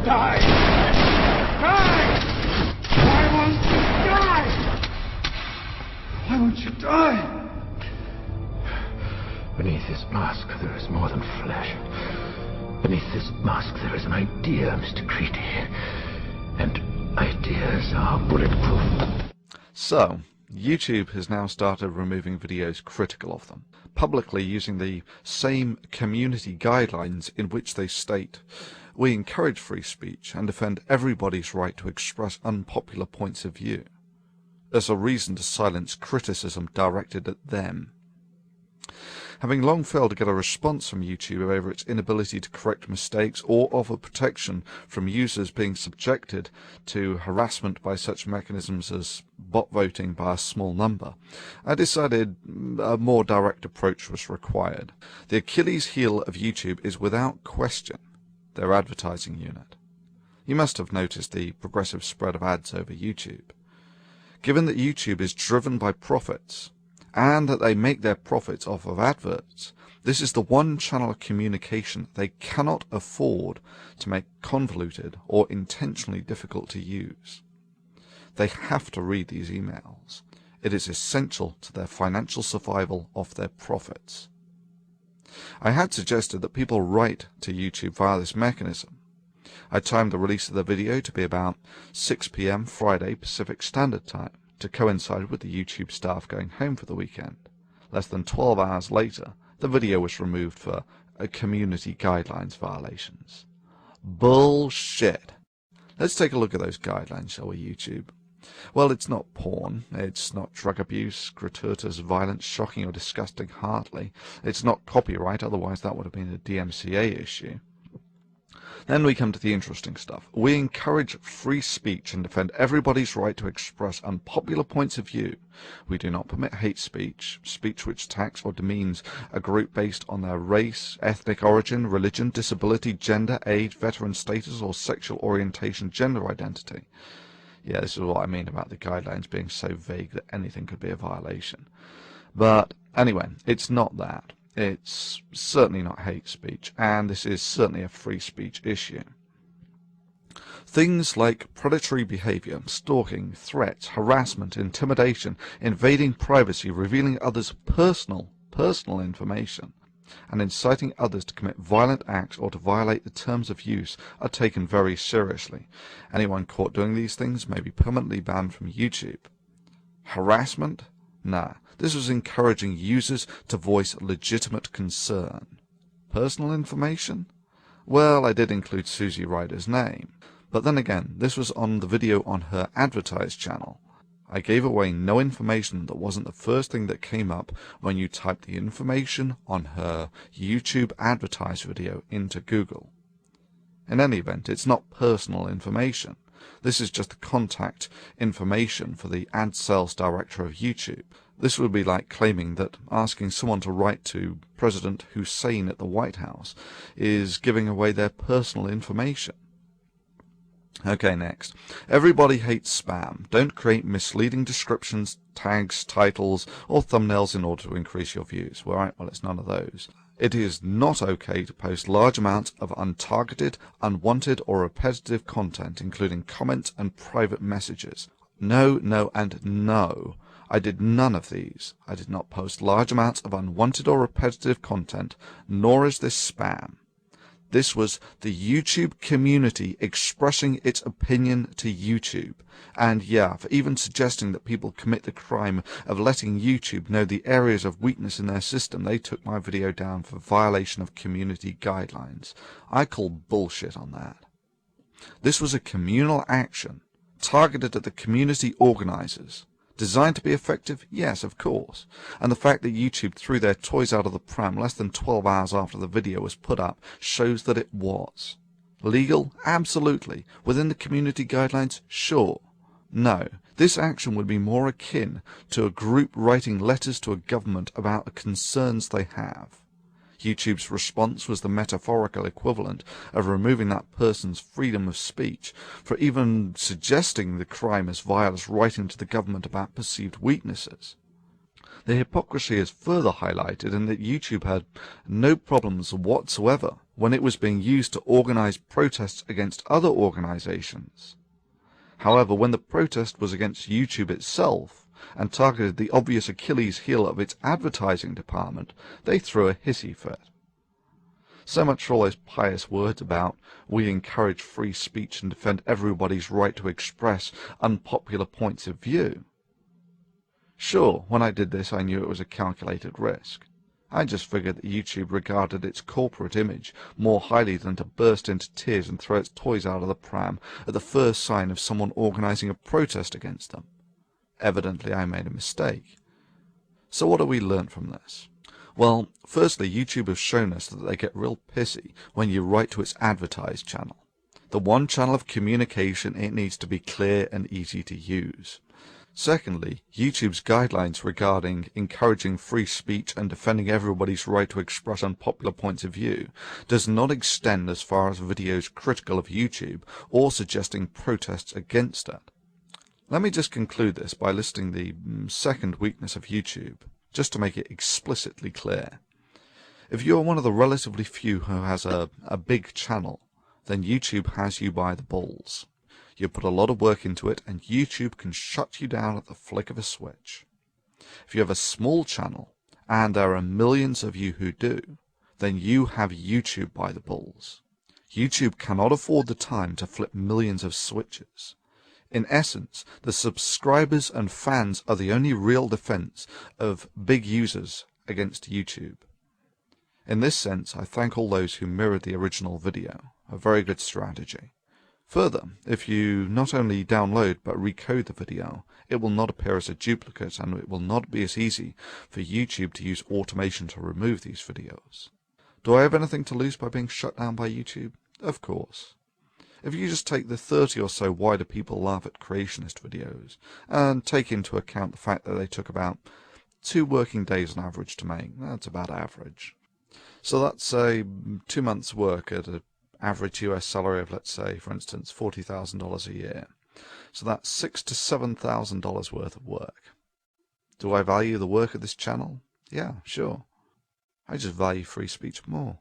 Die! Die! Why won't you die? Why won't you die? Beneath this mask there is more than flesh. Beneath this mask there is an idea, Mr. Creedy. And ideas are bulletproof. So, YouTube has now started removing videos critical of them, publicly using the same community guidelines in which they state, "We encourage free speech and defend everybody's right to express unpopular points of view," as a reason to silence criticism directed at them. Having long failed to get a response from YouTube over its inability to correct mistakes or offer protection from users being subjected to harassment by such mechanisms as bot voting by a small number, I decided a more direct approach was required. The Achilles heel of YouTube is without question their advertising unit. You must have noticed the progressive spread of ads over YouTube. Given that YouTube is driven by profits, and that they make their profits off of adverts, this is the one channel of communication they cannot afford to make convoluted or intentionally difficult to use. They have to read these emails. It is essential to their financial survival of their profits. I had suggested that people write to YouTube via this mechanism. I timed the release of the video to be about 6 p.m. Friday Pacific Standard Time, to coincide with the YouTube staff going home for the weekend. Less than 12 hours later, the video was removed for community guidelines violations. Bullshit. Let's take a look at those guidelines, shall we, YouTube? Well, it's not porn, it's not drug abuse, gratuitous violence, shocking or disgusting hardly, it's not copyright, otherwise that would have been a DMCA issue. Then we come to the interesting stuff. We encourage free speech and defend everybody's right to express unpopular points of view. We do not permit hate speech, speech which attacks or demeans a group based on their race, ethnic origin, religion, disability, gender, age, veteran status, or sexual orientation, gender identity. Yeah, this is what I mean about the guidelines being so vague that anything could be a violation. But anyway, it's not that. It's certainly not hate speech, and this is certainly a free speech issue. Things like predatory behavior, stalking, threats, harassment, intimidation, invading privacy, revealing others' personal information, and inciting others to commit violent acts or to violate the terms of use are taken very seriously. Anyone caught doing these things may be permanently banned from YouTube. Harassment? Nah. This was encouraging users to voice legitimate concern. Personal information? Well, I did include Susie Ryder's name. But then again, this was on the video on her advertised channel. I gave away no information that wasn't the first thing that came up when you typed the information on her YouTube advertised video into Google. In any event, it's not personal information. This is just the contact information for the ad sales director of YouTube. This would be like claiming that asking someone to write to President Hussein at the White House is giving away their personal information. Okay, next. Everybody hates spam. Don't create misleading descriptions, tags, titles, or thumbnails in order to increase your views. Well, right, well, it's none of those. It is not okay to post large amounts of untargeted, unwanted, or repetitive content, including comments and private messages. No, no, and no. I did none of these. I did not post large amounts of unwanted or repetitive content, nor is this spam. This was the YouTube community expressing its opinion to YouTube. And yeah, for even suggesting that people commit the crime of letting YouTube know the areas of weakness in their system, they took my video down for violation of community guidelines. I call bullshit on that. This was a communal action, targeted at the community organizers. Designed to be effective? Yes, of course. And the fact that YouTube threw their toys out of the pram less than 12 hours after the video was put up shows that it was. Legal? Absolutely. Within the community guidelines? Sure. No. This action would be more akin to a group writing letters to a government about the concerns they have. YouTube's response was the metaphorical equivalent of removing that person's freedom of speech for even suggesting the crime as vile as writing to the government about perceived weaknesses. The hypocrisy is further highlighted in that YouTube had no problems whatsoever when it was being used to organize protests against other organizations. However, when the protest was against YouTube itself and targeted the obvious Achilles heel of its advertising department, they threw a hissy fit. So much for all those pious words about we encourage free speech and defend everybody's right to express unpopular points of view. Sure, when I did this I knew it was a calculated risk. I just figured that YouTube regarded its corporate image more highly than to burst into tears and throw its toys out of the pram at the first sign of someone organizing a protest against them. Evidently I made a mistake. So what have we learnt from this? Well, firstly, YouTube has shown us that they get real pissy when you write to its advertised channel. The one channel of communication, it needs to be clear and easy to use. Secondly, YouTube's guidelines regarding encouraging free speech and defending everybody's right to express unpopular points of view does not extend as far as videos critical of YouTube or suggesting protests against it. Let me just conclude this by listing the second weakness of YouTube, just to make it explicitly clear. If you are one of the relatively few who has a big channel, then YouTube has you by the balls. You put a lot of work into it, and YouTube can shut you down at the flick of a switch. If you have a small channel, and there are millions of you who do, then you have YouTube by the balls. YouTube cannot afford the time to flip millions of switches. In essence, the subscribers and fans are the only real defense of big users against YouTube. In this sense, I thank all those who mirrored the original video. A very good strategy. Further, if you not only download but recode the video, it will not appear as a duplicate, and it will not be as easy for YouTube to use automation to remove these videos. Do I have anything to lose by being shut down by YouTube? Of course. If you just take the 30 or so Why Do People Laugh at Creationist videos, and take into account the fact that they took about 2 working days on average to make, that's about average. So that's say 2 months' work at an average US salary of, let's say, for instance, $40,000 a year. So that's $6,000 to $7,000 worth of work. Do I value the work of this channel? Yeah, sure. I just value free speech more.